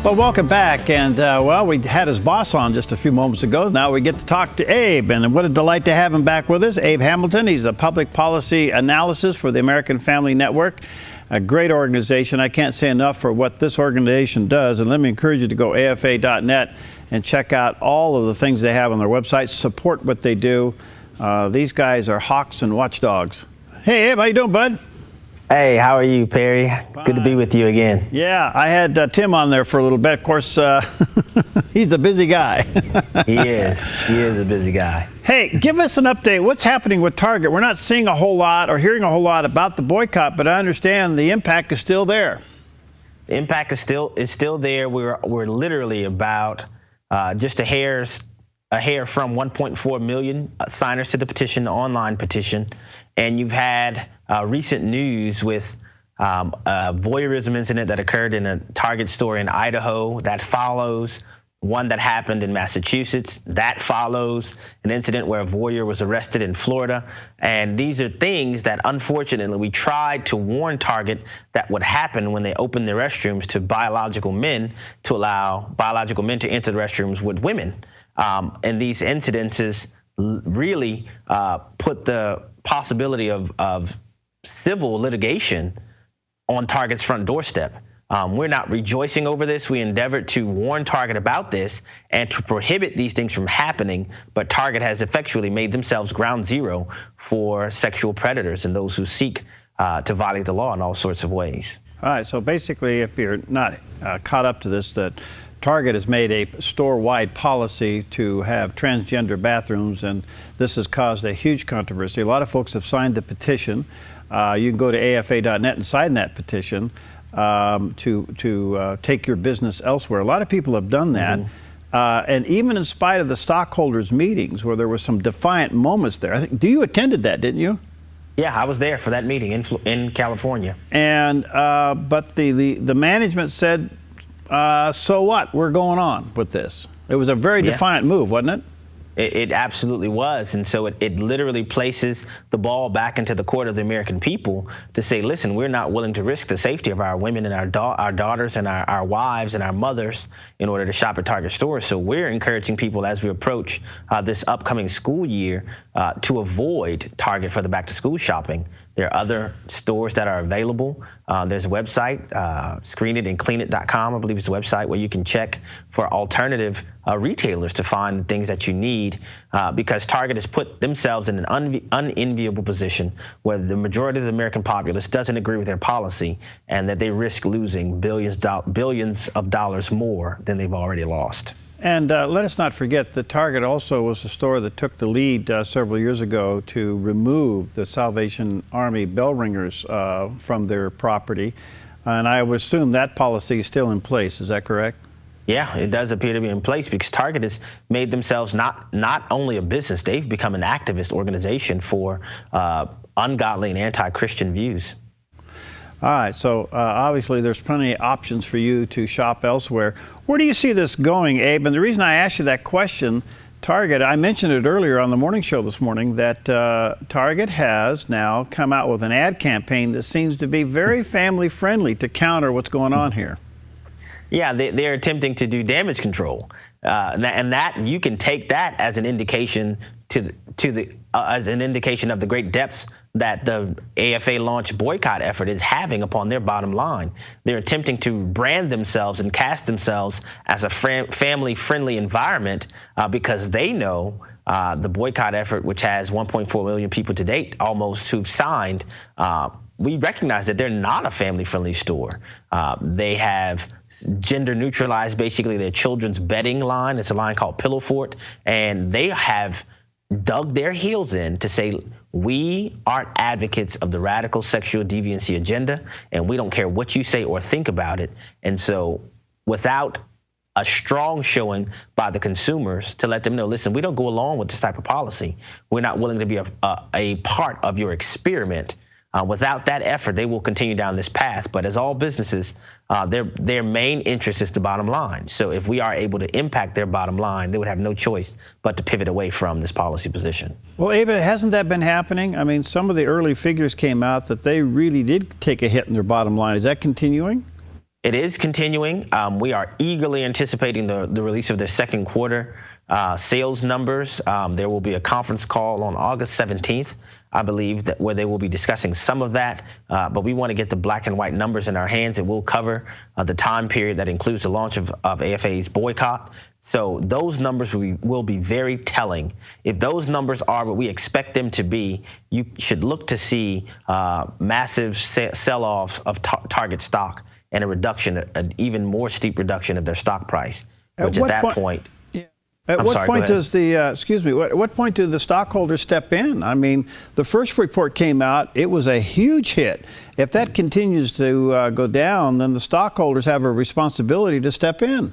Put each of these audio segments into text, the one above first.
Well, welcome back. And, well, we had his boss on just a few moments ago. Now we get to talk to Abe. And what a delight to have him back with us. Abe Hamilton, he's a public policy analyst for the American Family Network, a great organization. I can't say enough for what this organization does. And let me encourage you to go afa.net and check out all of the things they have on their website, support what they do. These guys are hawks and watchdogs. Hey, Abe, how you doing, bud? Hey, how are you, Perry? Fine. Good to be with you again. Yeah, I had Tim on there for a little bit. Of course, he's a busy guy. He is a busy guy. Hey, give us an update. What's happening with Target? We're not seeing a whole lot or hearing a whole lot about the boycott, but I understand the impact is still there. The impact is still there. We're literally about just a hair from 1.4 million signers to the petition, the online petition, and you've had recent news with a voyeurism incident that occurred in a Target store in Idaho. That follows one that happened in Massachusetts. That follows an incident where a voyeur was arrested in Florida. And these are things that, unfortunately, we tried to warn Target that would happen when they opened their restrooms to biological men, to allow biological men to enter the restrooms with women. And these incidences really put the possibility of civil litigation on Target's front doorstep. We're not rejoicing over this. We endeavored to warn Target about this and to prohibit these things from happening, but Target has effectually made themselves ground zero for sexual predators and those who seek to violate the law in all sorts of ways. All right, so basically, if you're not caught up to this, that Target has made a store-wide policy to have transgender bathrooms, and this has caused a huge controversy. A lot of folks have signed the petition. You can go to afa.net and sign that petition to take your business elsewhere. A lot of people have done that. And even in spite of the stockholders' meetings where there were some defiant moments there, I think, you attended that, didn't you? Yeah, I was there for that meeting in California. And but the management said, so what? We're going on with this. It was a very defiant move, wasn't it? It absolutely was. And so it literally places the ball back into the court of the American people to say, listen, we're not willing to risk the safety of our women and our daughters and our wives and our mothers in order to shop at Target stores. So we're encouraging people as we approach this upcoming school year to avoid Target for the back to school shopping. There are other stores that are available. There's a website, screenitandcleanit.com, I believe is the website where you can check for alternative retailers to find the things that you need, because Target has put themselves in an unenviable position where the majority of the American populace doesn't agree with their policy and that they risk losing billions of dollars more than they've already lost. And let us not forget that Target also was a store that took the lead several years ago to remove the Salvation Army bell ringers from their property. And I would assume that policy is still in place. Is that correct? Yeah, it does appear to be in place because Target has made themselves not only a business, they've become an activist organization for ungodly and anti-Christian views. All right, so obviously there's plenty of options for you to shop elsewhere. Where do you see this going, Abe? And the reason I asked you that question, Target, I mentioned it earlier on the morning show this morning, that Target has now come out with an ad campaign that seems to be very family friendly to counter what's going on here. Yeah, they're attempting to do damage control, and that you can take that as an indication as an indication of the great depths that the AFA launch boycott effort is having upon their bottom line. They're attempting to brand themselves and cast themselves as a family-friendly environment because they know the boycott effort, which has 1.4 million people to date, almost, who've signed. We recognize that they're not a family-friendly store. They have gender neutralized basically their children's bedding line. It's a line called Pillow Fort, and they have dug their heels in to say, we aren't advocates of the radical sexual deviancy agenda, and we don't care what you say or think about it. And so without a strong showing by the consumers to let them know, listen, we don't go along with this type of policy. We're not willing to be a part of your experiment. Without that effort, they will continue down this path. But as all businesses, their main interest is the bottom line. So if we are able to impact their bottom line, they would have no choice but to pivot away from this policy position. Well, Abe, hasn't that been happening? I mean, some of the early figures came out that they really did take a hit in their bottom line. Is that continuing? It is continuing. We are eagerly anticipating the release of their second quarter sales numbers. There will be a conference call on August 17th, I believe, where they will be discussing some of that. But we want to get the black and white numbers in our hands. It will cover the time period that includes the launch of AFA's boycott. So those numbers will be very telling. If those numbers are what we expect them to be, you should look to see massive sell-off of Target stock and a reduction, an even more steep reduction of their stock price, which at that point. At what point does what point do the stockholders step in? I mean, the first report came out, it was a huge hit. If that continues to go down, then the stockholders have a responsibility to step in.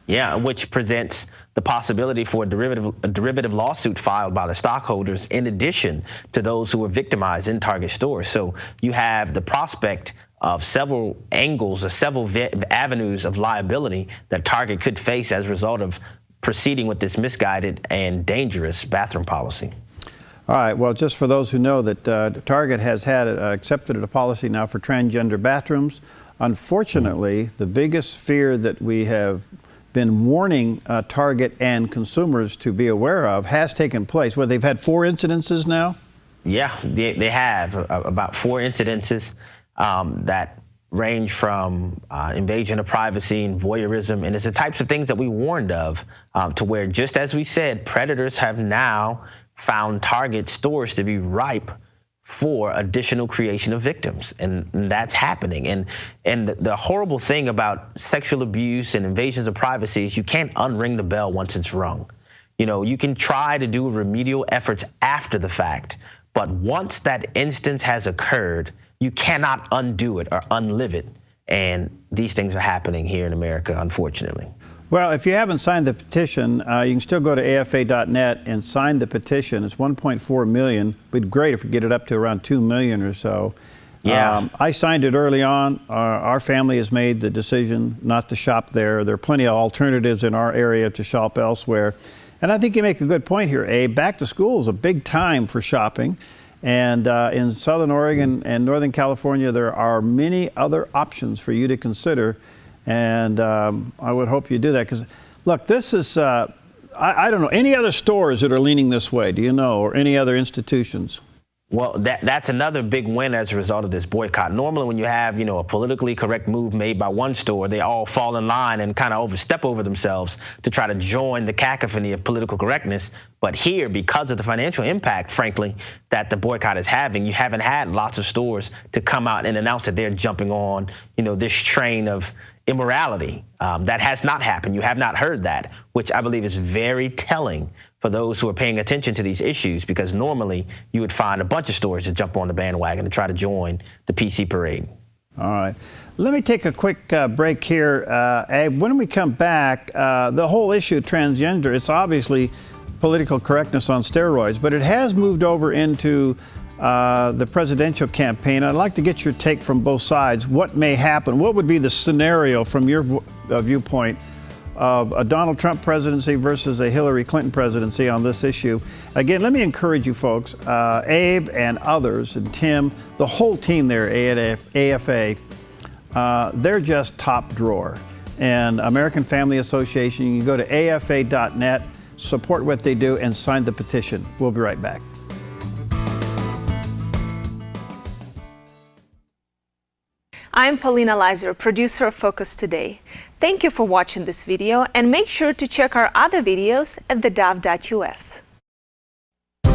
Yeah, which presents the possibility for a derivative lawsuit filed by the stockholders in addition to those who were victimized in Target stores. So you have the prospect of several angles or several avenues of liability that Target could face as a result of proceeding with this misguided and dangerous bathroom policy. All right. Well, just for those who know that Target has had accepted a policy now for transgender bathrooms. Unfortunately, the biggest fear that we have been warning Target and consumers to be aware of has taken place. Well, they've had 4 incidences now? Yeah, they have about 4 incidences that range from invasion of privacy and voyeurism, and it's the types of things that we warned of, to where, just as we said, predators have now found Target stores to be ripe for additional creation of victims, and that's happening. And the horrible thing about sexual abuse and invasions of privacy is you can't unring the bell once it's rung. You know, you can try to do remedial efforts after the fact, but once that instance has occurred, you cannot undo it or unlive it. And these things are happening here in America, unfortunately. Well, if you haven't signed the petition, you can still go to afa.net and sign the petition. It's 1.4 million. It'd be great if we get it up to around 2 million or so. Yeah. I signed it early on. Our family has made the decision not to shop there. There are plenty of alternatives in our area to shop elsewhere. And I think you make a good point here, Abe. Back to school is a big time for shopping. And in Southern Oregon and Northern California, there are many other options for you to consider. And I would hope you do that. Because, look, this is, I don't know, any other stores that are leaning this way, do you know, or any other institutions? Well, that's another big win as a result of this boycott. Normally, when you have, a politically correct move made by one store, they all fall in line and kind of overstep over themselves to try to join the cacophony of political correctness. But here, because of the financial impact, frankly, that the boycott is having, you haven't had lots of stores to come out and announce that they're jumping on, this train of immorality. That has not happened. You have not heard that, which I believe is very telling for those who are paying attention to these issues, because normally you would find a bunch of stores to jump on the bandwagon and try to join the PC parade. All right. Let me take a quick break here. Abe, when we come back, the whole issue of transgender, it's obviously political correctness on steroids, but it has moved over into the presidential campaign. I'd like to get your take from both sides. What may happen? What would be the scenario from your viewpoint of a Donald Trump presidency versus a Hillary Clinton presidency on this issue? Again, let me encourage you folks, Abe and others, and Tim, the whole team there at AFA, they're just top drawer. And American Family Association, you can go to afa.net, support what they do, and sign the petition. We'll be right back. I'm Paulina Leiser, producer of Focus Today. Thank you for watching this video, and make sure to check our other videos at theDove.us. All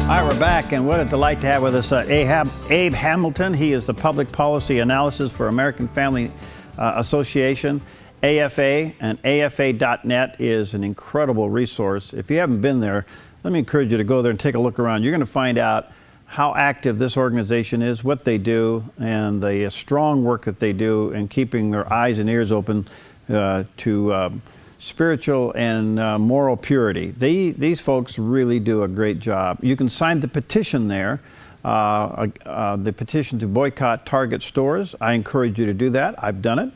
right, we're back, and what a delight to have with us Abe Hamilton. He is the Public Policy Analyst for American Family Association. AFA and AFA.net is an incredible resource. If you haven't been there, let me encourage you to go there and take a look around. You're going to find out how active this organization is, what they do, and the strong work that they do in keeping their eyes and ears open to spiritual and moral purity. These folks really do a great job. You can sign the petition there, the petition to boycott Target stores. I encourage you to do that. I've done it.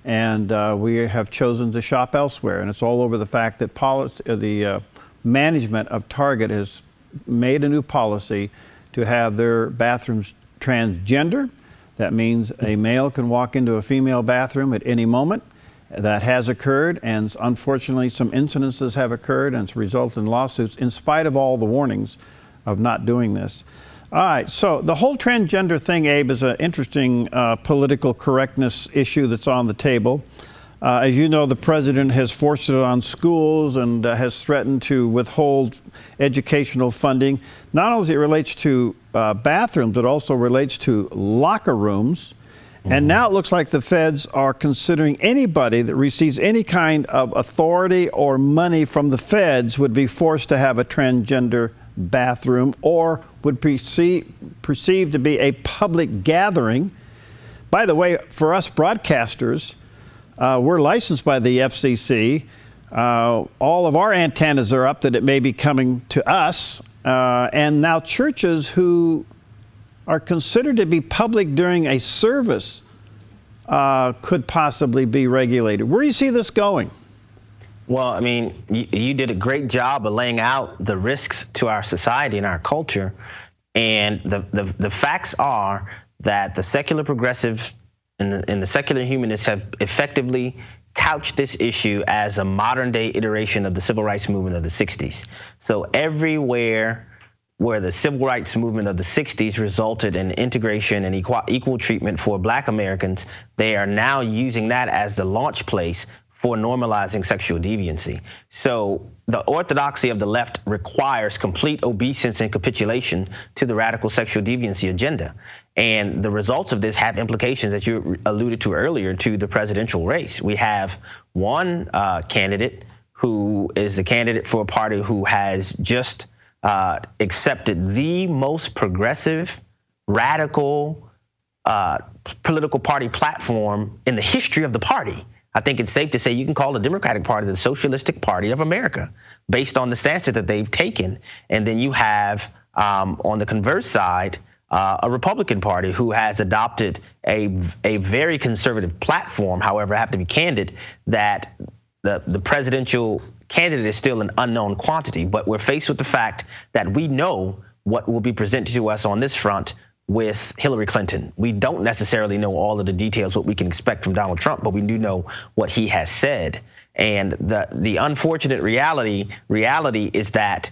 And we have chosen to shop elsewhere. And it's all over the fact that the management of Target has made a new policy to have their bathrooms transgender. That means a male can walk into a female bathroom at any moment. That has occurred, and unfortunately some incidences have occurred, and it's resulted in lawsuits in spite of all the warnings of not doing this. All right, so the whole transgender thing, Abe, is an interesting political correctness issue that's on the table. As you know, the president has forced it on schools and has threatened to withhold educational funding. Not only as it relates to bathrooms, it also relates to locker rooms. And now it looks like the feds are considering anybody that receives any kind of authority or money from the feds would be forced to have a transgender bathroom or would perceive to be a public gathering. By the way, for us broadcasters, we're licensed by the FCC. All of our antennas are up that it may be coming to us. And now churches who are considered to be public during a service could possibly be regulated. Where do you see this going? Well, I mean, you did a great job of laying out the risks to our society and our culture. And the facts are that the secular progressives and the secular humanists have effectively couched this issue as a modern day iteration of the civil rights movement of the 60s. So everywhere where the civil rights movement of the 60s resulted in integration and equal treatment for Black Americans, they are now using that as the launch place for normalizing sexual deviancy. So the orthodoxy of the left requires complete obeisance and capitulation to the radical sexual deviancy agenda. And the results of this have implications that you alluded to earlier to the presidential race. We have one candidate who is the candidate for a party who has just accepted the most progressive, radical political party platform in the history of the party. I think it's safe to say you can call the Democratic Party the Socialistic Party of America based on the stance that they've taken. And then you have, on the converse side, a Republican Party who has adopted a very conservative platform. However, I have to be candid that the presidential candidate is still an unknown quantity, but we're faced with the fact that we know what will be presented to us on this front with Hillary Clinton. We don't necessarily know all of the details, what we can expect from Donald Trump, but we do know what he has said. And the unfortunate reality is that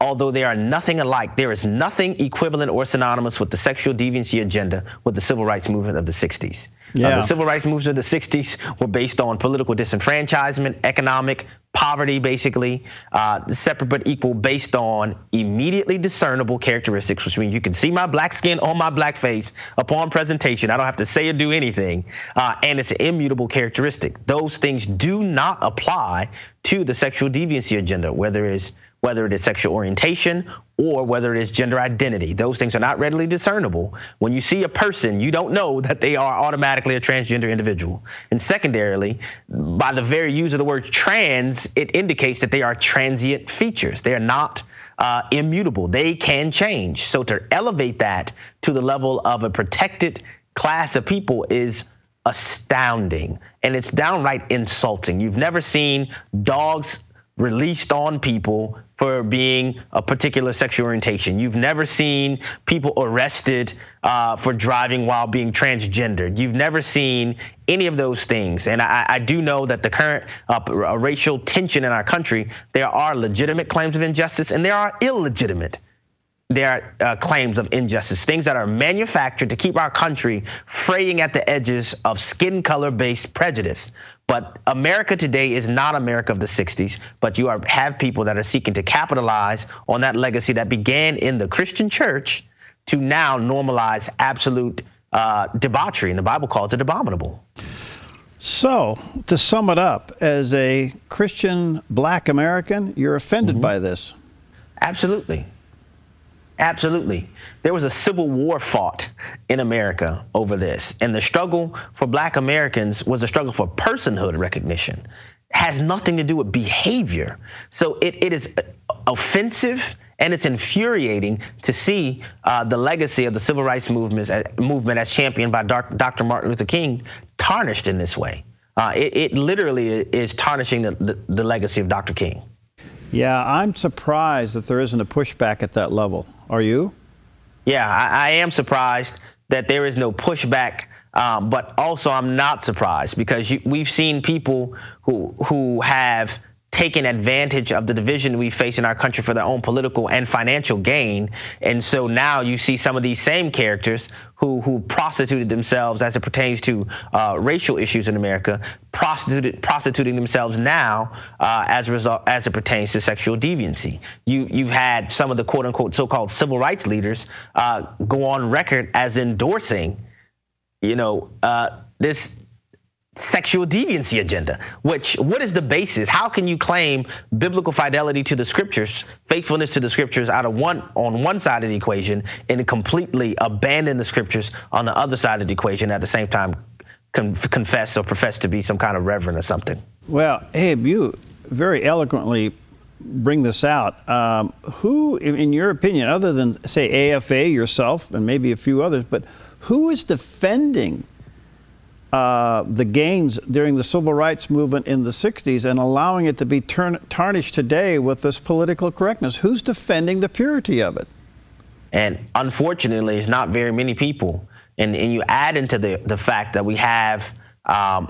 although they are nothing alike, there is nothing equivalent or synonymous with the sexual deviancy agenda with the civil rights movement of the 60s. The civil rights movement of the 60s were based on political disenfranchisement, economic poverty, basically, separate but equal, based on immediately discernible characteristics, which means you can see my black skin on my black face upon presentation. I don't have to say or do anything. And it's an immutable characteristic. Those things do not apply to the sexual deviancy agenda, whether it is sexual orientation or whether it is gender identity. Those things are not readily discernible. When you see a person, you don't know that they are automatically a transgender individual. And secondarily, by the very use of the word trans, it indicates that they are transient features. They are not immutable. They can change. So to elevate that to the level of a protected class of people is astounding. And it's downright insulting. You've never seen dogs released on people for being a particular sexual orientation. You've never seen people arrested for driving while being transgendered. You've never seen any of those things. And I do know that the current racial tension in our country, there are legitimate claims of injustice and there are illegitimate claims of injustice, things that are manufactured to keep our country fraying at the edges of skin color-based prejudice. But America today is not America of the 60s, but you have people that are seeking to capitalize on that legacy that began in the Christian church to now normalize absolute debauchery, and the Bible calls it abominable. So, to sum it up, as a Christian Black American, you're offended by this? Absolutely. Absolutely. There was a civil war fought in America over this. And the struggle for Black Americans was a struggle for personhood recognition. It has nothing to do with behavior. So it is offensive and it's infuriating to see the legacy of the civil rights movement as championed by Dr. Martin Luther King tarnished in this way. It literally is tarnishing the legacy of Dr. King. Yeah, I'm surprised that there isn't a pushback at that level. Are you? Yeah, I am surprised that there is no pushback. But also, I'm not surprised because we've seen people who have taken advantage of the division we face in our country for their own political and financial gain. And so now you see some of these same characters who prostituted themselves as it pertains to racial issues in America, prostituting themselves now as it pertains to sexual deviancy. You've had some of the quote unquote so-called civil rights leaders go on record as endorsing this sexual deviancy agenda, what is the basis? How can you claim biblical fidelity to the scriptures, faithfulness to the scriptures on one side of the equation and completely abandon the scriptures on the other side of the equation at the same time confess or profess to be some kind of reverend or something? Well, Abe, you very eloquently bring this out. Who, in your opinion, other than, say, AFA, yourself, and maybe a few others, but who is defending the gains during the civil rights movement in the 60s and allowing it to be tarnished today with this political correctness? Who's defending the purity of it? And unfortunately, it's not very many people. And you add into the fact that we have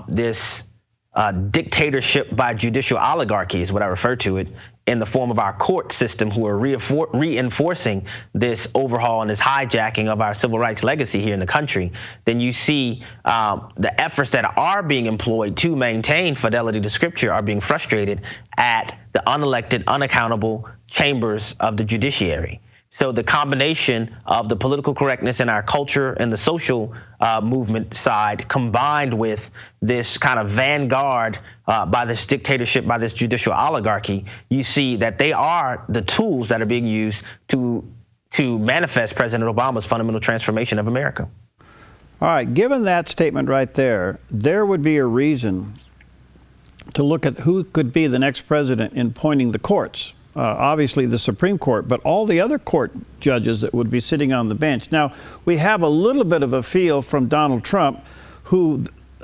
this dictatorship by judicial oligarchy, is what I refer to it, in the form of our court system, who are reinforcing this overhaul and this hijacking of our civil rights legacy here in the country. Then you see the efforts that are being employed to maintain fidelity to scripture are being frustrated at the unelected, unaccountable chambers of the judiciary. So the combination of the political correctness in our culture and the social movement side, combined with this kind of vanguard by this dictatorship, by this judicial oligarchy, you see that they are the tools that are being used to manifest President Obama's fundamental transformation of America. All right, given that statement right there, there would be a reason to look at who could be the next president in appointing the courts. Obviously the Supreme Court, but all the other court judges that would be sitting on the bench. Now, we have a little bit of a feel from Donald Trump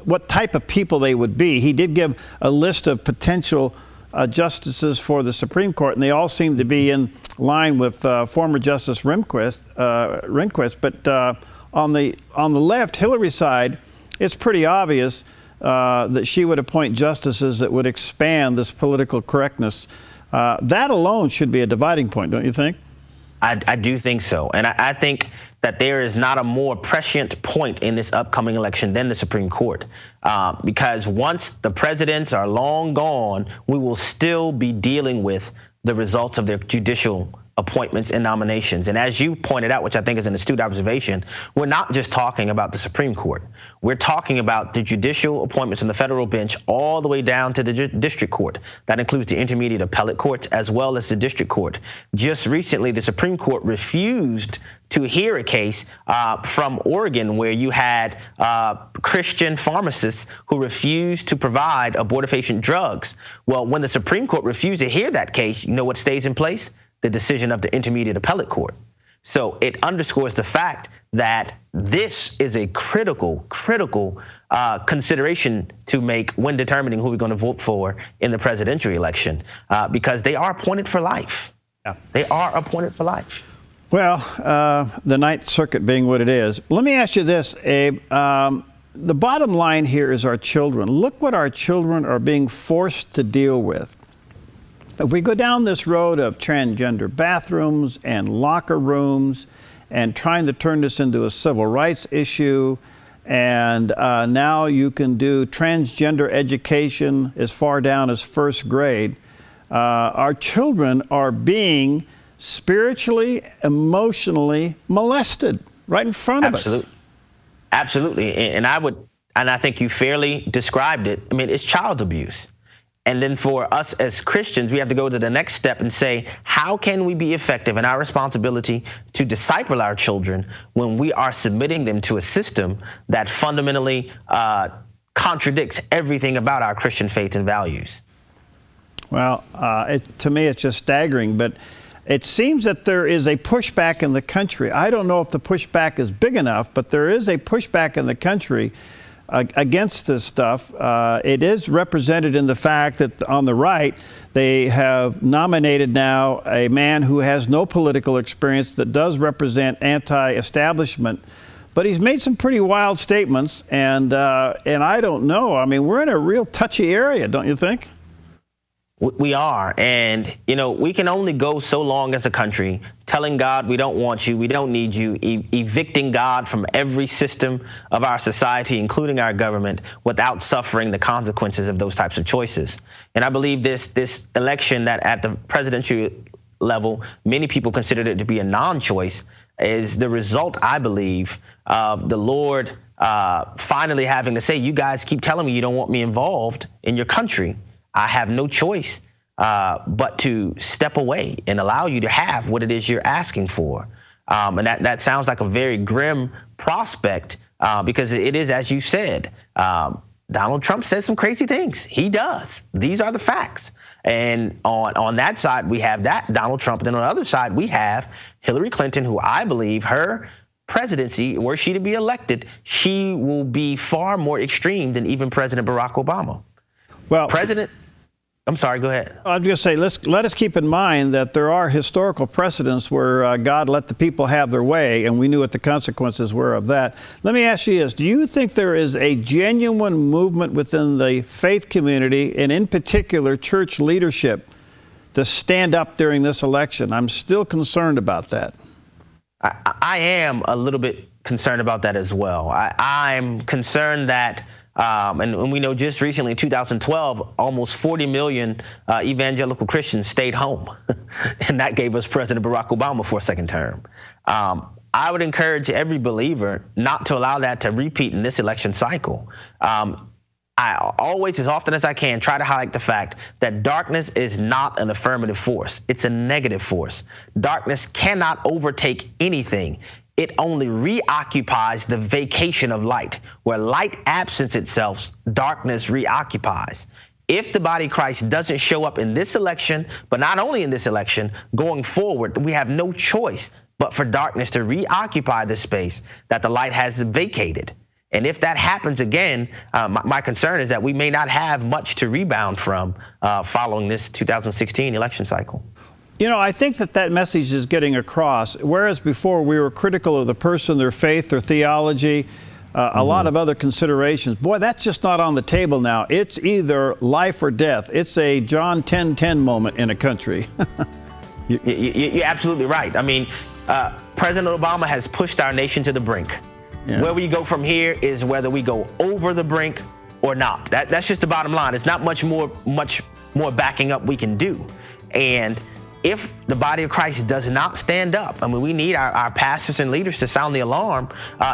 what type of people they would be. He did give a list of potential justices for the Supreme Court, and they all seem to be in line with former Justice Rehnquist. But on the left, Hillary's side, it's pretty obvious that she would appoint justices that would expand this political correctness. That alone should be a dividing point, don't you think? I do think so. And I think that there is not a more prescient point in this upcoming election than the Supreme Court. Because once the presidents are long gone, we will still be dealing with the results of their judicial appointments and nominations. And as you pointed out, which I think is an astute observation, we're not just talking about the Supreme Court. We're talking about the judicial appointments on the federal bench all the way down to the district court. That includes the intermediate appellate courts as well as the district court. Just recently, the Supreme Court refused to hear a case from Oregon where you had Christian pharmacists who refused to provide abortifacient drugs. Well, when the Supreme Court refused to hear that case, you know what stays in place? The decision of the intermediate appellate court. So it underscores the fact that this is a critical consideration to make when determining who we're going to vote for in the presidential election, because they are appointed for life. Yeah. They are appointed for life. Well, the Ninth Circuit being what it is. Let me ask you this, Abe. The bottom line here is our children. Look what our children are being forced to deal with. If we go down this road of transgender bathrooms and locker rooms and trying to turn this into a civil rights issue, and now you can do transgender education as far down as first grade, our children are being spiritually, emotionally molested right in front of us. Absolutely. And I think you fairly described it. I mean, it's child abuse. And then for us as Christians, we have to go to the next step and say, how can we be effective in our responsibility to disciple our children when we are submitting them to a system that fundamentally contradicts everything about our Christian faith and values? Well, to me, it's just staggering, but it seems that there is a pushback in the country. I don't know if the pushback is big enough, but there is a pushback in the country against this stuff. It is represented in the fact that on the right, they have nominated now a man who has no political experience that does represent anti-establishment but he's made some pretty wild statements, and I don't know. I mean, we're in a real touchy area, don't you think? We are. And, we can only go so long as a country telling God we don't want you, we don't need you, evicting God from every system of our society, including our government, without suffering the consequences of those types of choices. And I believe this election that at the presidential level, many people considered it to be a non-choice, is the result, I believe, of the Lord finally having to say, you guys keep telling me you don't want me involved in your country. I have no choice but to step away and allow you to have what it is you're asking for. And that sounds like a very grim prospect because it is, as you said, Donald Trump says some crazy things. He does. These are the facts. And on that side, we have that Donald Trump. Then on the other side, we have Hillary Clinton, who I believe her presidency, were she to be elected, she will be far more extreme than even President Barack Obama. Well, I'm sorry, go ahead. I was going to say, let us keep in mind that there are historical precedents where God let the people have their way, and we knew what the consequences were of that. Let me ask you this. Do you think there is a genuine movement within the faith community, and in particular church leadership, to stand up during this election? I'm still concerned about that. I am a little bit concerned about that as well. I'm concerned that and we know just recently in 2012, almost 40 million evangelical Christians stayed home. And that gave us President Barack Obama for a second term. I would encourage every believer not to allow that to repeat in this election cycle. I always, as often as I can, try to highlight the fact that darkness is not an affirmative force. It's a negative force. Darkness cannot overtake anything. It only reoccupies the vacation of light. Where light absents itself, darkness reoccupies. If the body of Christ doesn't show up in this election, but not only in this election, going forward, we have no choice but for darkness to reoccupy the space that the light has vacated. And if that happens again, my concern is that we may not have much to rebound from following this 2016 election cycle. I think that message is getting across, whereas before we were critical of the person, their faith, their theology, a lot of other considerations. Boy, that's just not on the table now. It's either life or death. It's a John 10:10 moment in a country. You're absolutely right. I mean, President Obama has pushed our nation to the brink. Yeah. Where we go from here is whether we go over the brink or not. That's just the bottom line. It's not much more backing up we can do. And if the body of Christ does not stand up, I mean, we need our pastors and leaders to sound the alarm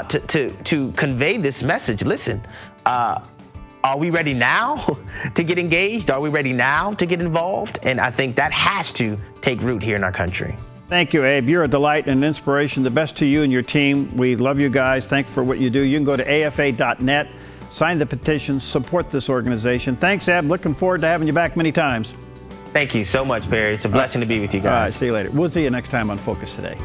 to convey this message. Listen, are we ready now to get engaged? Are we ready now to get involved? And I think that has to take root here in our country. Thank you, Abe. You're a delight and an inspiration. The best to you and your team. We love you guys. Thanks for what you do. You can go to afa.net, sign the petition, support this organization. Thanks, Abe. Looking forward to having you back many times. Thank you so much, Perry. It's a blessing to be with you guys. All right, see you later. We'll see you next time on Focus Today.